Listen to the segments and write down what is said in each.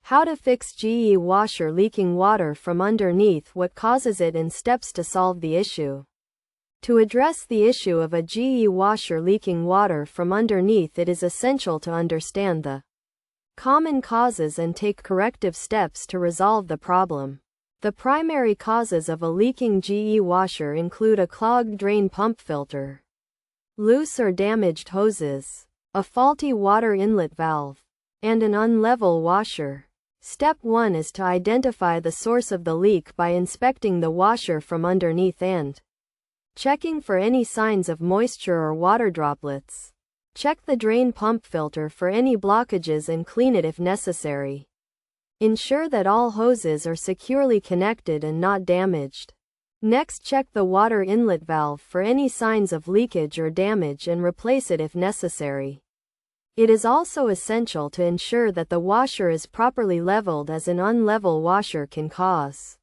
How to fix GE washer leaking water from underneath, what causes it, and steps to solve the issue. To address the issue of a GE washer leaking water from underneath, it is essential to understand the common causes and take corrective steps to resolve the problem. The primary causes of a leaking GE washer include a clogged drain pump filter, loose or damaged hoses, a faulty water inlet valve, and an unlevel washer. Step 1 is to identify the source of the leak by inspecting the washer from underneath and checking for any signs of moisture or water droplets. Check the drain pump filter for any blockages and clean it if necessary. Ensure that all hoses are securely connected and not damaged. Next, check the water inlet valve for any signs of leakage or damage and replace it if necessary. It is also essential to ensure that the washer is properly leveled, as an unlevel washer can cause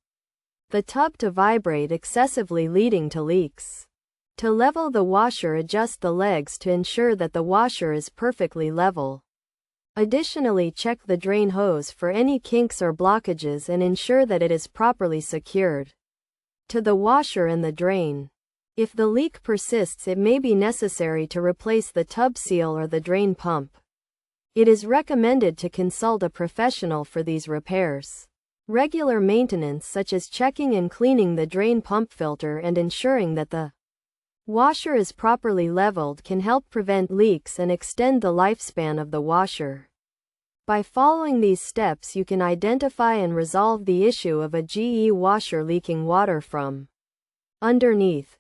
the tub to vibrate excessively, leading to leaks. To level the washer, adjust the legs to ensure that the washer is perfectly level. Additionally, check the drain hose for any kinks or blockages and ensure that it is properly secured to the washer and the drain. If the leak persists, it may be necessary to replace the tub seal or the drain pump. It is recommended to consult a professional for these repairs. Regular maintenance, such as checking and cleaning the drain pump filter and ensuring that the washer is properly leveled, can help prevent leaks and extend the lifespan of the washer. By following these steps, you can identify and resolve the issue of a GE washer leaking water from underneath.